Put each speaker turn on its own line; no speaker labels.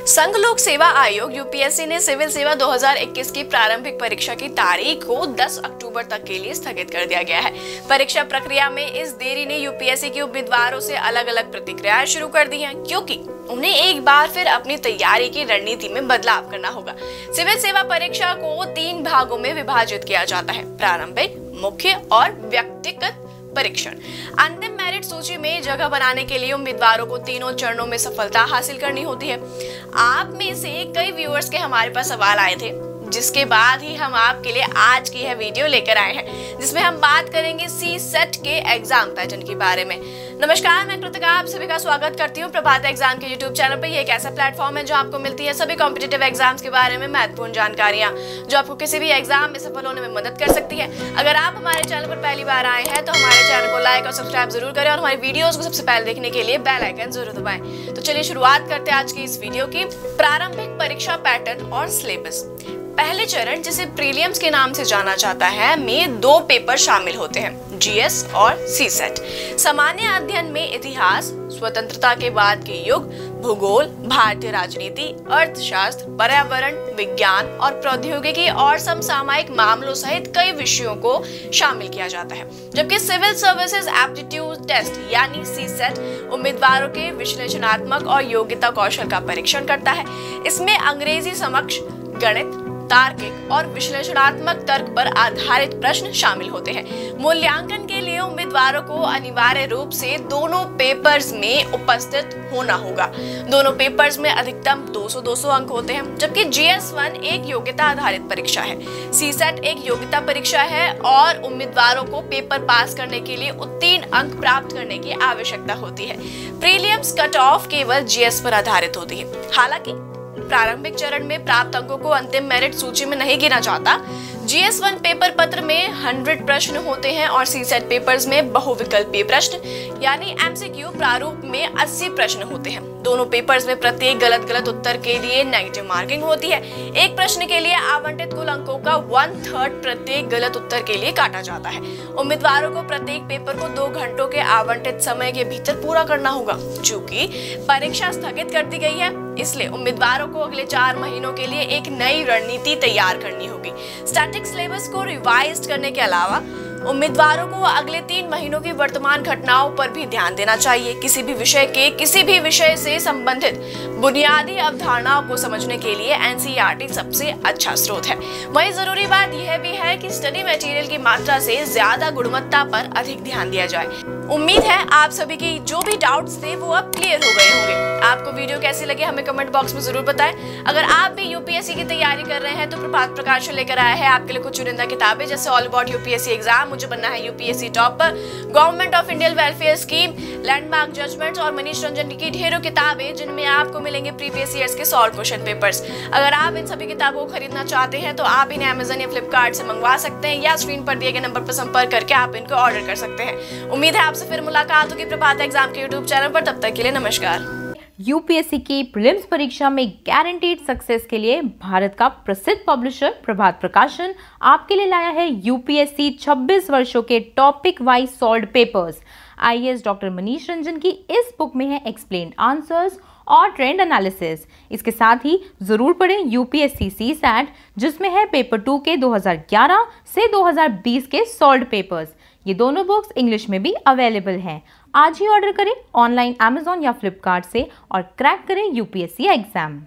संघ लोक सेवा आयोग यूपीएससी ने सिविल सेवा 2021 की प्रारंभिक परीक्षा की तारीख को 10 अक्टूबर तक के लिए स्थगित कर दिया गया है। परीक्षा प्रक्रिया में इस देरी ने यूपीएससी के उम्मीदवारों से अलग अलग प्रतिक्रियाएं शुरू कर दी हैं, क्योंकि उन्हें एक बार फिर अपनी तैयारी की रणनीति में बदलाव करना होगा। सिविल सेवा परीक्षा को 3 भागों में विभाजित किया जाता है: प्रारंभिक, मुख्य और व्यक्तिगत परीक्षण। अंतिम मेरिट सूची में जगह बनाने के लिए उम्मीदवारों को तीनों चरणों में सफलता हासिल करनी होती है। आप में से कई व्यूअर्स के हमारे पास सवाल आए थे, जिसके बाद ही हम आपके लिए आज की यह वीडियो लेकर आए हैं, जिसमें हम बात करेंगे सी सेट के एग्जाम पैटर्न के बारे में। नमस्कार, मैं कृतिका आप सभी का स्वागत करती हूँ प्रभात एग्जाम के यूट्यूब चैनल पर। यह एक ऐसा प्लेटफॉर्म है जहाँ आपको मिलती है सभी कॉम्पिटिटिव एग्जाम्स के बारे में महत्वपूर्ण जानकारियाँ, जो आपको किसी भी एग्जाम में सफल होने में मदद कर सकती है। अगर आप हमारे चैनल पर पहली बार आए हैं तो हमारे चैनल को लाइक और सब्सक्राइब जरूर करें और हमारी वीडियोस को सबसे पहले देखने के लिए बेल आइकन जरूर दबाएं। तो चलिए शुरुआत करते हैं आज की इस वीडियो की। प्रारंभिक परीक्षा पैटर्न और सिलेबस। पहले चरण, जिसे प्रीलिम्स के नाम से जाना जाता है, में 2 पेपर शामिल होते हैं, जीएस और सी सेट। सामान्य अध्ययन में इतिहास, स्वतंत्रता के बाद के युग, भूगोल, भारतीय राजनीति, अर्थशास्त्र, पर्यावरण, विज्ञान और प्रौद्योगिकी और समसामयिक मामलों सहित कई विषयों को शामिल किया जाता है। जबकि सिविल सर्विसेज एप्टीट्यूड टेस्ट यानी सी सेट उम्मीदवारों के विश्लेषणात्मक और योग्यता कौशल का परीक्षण करता है। इसमें अंग्रेजी समक्ष, गणित, तार्किक और विश्लेषणात्मक तर्क पर आधारित प्रश्न शामिल होते हैं। मूल्यांकन के लिए उम्मीदवारों को अनिवार्य रूप से दोनों पेपर्स में उपस्थित होना होगा। दोनों पेपर्स में अधिकतम 200-200 अंक होते हैं, जबकि GS1 एक योग्यता आधारित परीक्षा है। CSET एक योग्यता परीक्षा है और उम्मीदवारों को पेपर पास करने के लिए उत्तीर्ण अंक प्राप्त करने की आवश्यकता होती है। प्रीलिम्स कट ऑफ केवल GS पर आधारित होती है। हालांकि प्रारंभिक चरण में प्राप्त अंकों को अंतिम मेरिट सूची में नहीं गिना जाता। GS1 पेपर पत्र में 100 प्रश्न होते हैं और CSET पेपर्स में बहुविकल्पीय प्रश्न यानी MCQ प्रारूप में 80 प्रश्न होते हैं। दोनों पेपर्स में प्रत्येक गलत उत्तर के लिए नेगेटिव मार्किंग होती है। एक प्रश्न के लिए आवंटित कुल अंकों का 1/3 प्रत्येक गलत उत्तर के लिए काटा जाता है। उम्मीदवारों को प्रत्येक पेपर को 2 घंटों के आवंटित समय के भीतर पूरा करना होगा। चूंकि परीक्षा स्थगित कर दी गई है, इसलिए उम्मीदवारों को अगले 4 महीनों के लिए एक नई रणनीति तैयार करनी होगी। स्टैटिक सिलेबस को रिवाइज करने के अलावा उम्मीदवारों को अगले 3 महीनों की वर्तमान घटनाओं पर भी ध्यान देना चाहिए। किसी भी विषय से संबंधित बुनियादी अवधारणाओं को समझने के लिए NCERT सबसे अच्छा स्रोत है। वहीं जरूरी बात यह भी है कि स्टडी मटेरियल की मात्रा से ज्यादा गुणवत्ता पर अधिक ध्यान दिया जाए। उम्मीद है आप सभी की जो भी डाउट्स थे वो अब क्लियर हो गए होंगे। आपको वीडियो कैसी लगी हमें कमेंट बॉक्स में जरूर बताएं। अगर आप भी यूपीएससी की तैयारी कर रहे हैं तो प्रभात प्रकाशन लेकर आया है आपके लिए कुछ चुनिंदा किताबें, जैसे ऑल अबाउट यूपीएससी एग्जाम, मुझे बनना है UPSC topper, government of Indian welfare scheme, landmark judgments और मनीष रंजन की ढेरों किताबें, जिनमें आपको मिलेंगे प्रीवियस ईयर्स के सॉल्व क्वेश्चन पेपर्स। अगर आप इन सभी किताबों को खरीदना चाहते हैं तो आप इन्हें अमेजन या फ्लिपकार्ट से मंगवा सकते हैं या स्क्रीन पर दिए गए नंबर पर संपर्क करके आप इनको ऑर्डर कर सकते हैं। उम्मीद है आपसे फिर मुलाकात होगी प्रभात एग्जाम के यूट्यूब चैनल पर। तब तक के लिए नमस्कार।
यूपीएससी की प्रीलिम्स परीक्षा में गारंटीड सक्सेस के लिए भारत का प्रसिद्ध पब्लिशर प्रभात प्रकाशन आपके लिए लाया है यूपीएससी 26 वर्षों के topic wise solved papers. IAS doctor Manish Ranjan की इस बुक में है एक्सप्लेन्ड आंसर्स और ट्रेंड एनालिसिस। इसके साथ ही जरूर पढ़ें यूपीएससी CSAT, जिसमें है पेपर 2 के 2011 से 2020 के सॉल्व्ड पेपर्स। ये दोनों बुक्स इंग्लिश में भी अवेलेबल हैं। आज ही ऑर्डर करें ऑनलाइन अमेजॉन या फ्लिपकार्ट से और क्रैक करें यूपीएससी एग्जाम।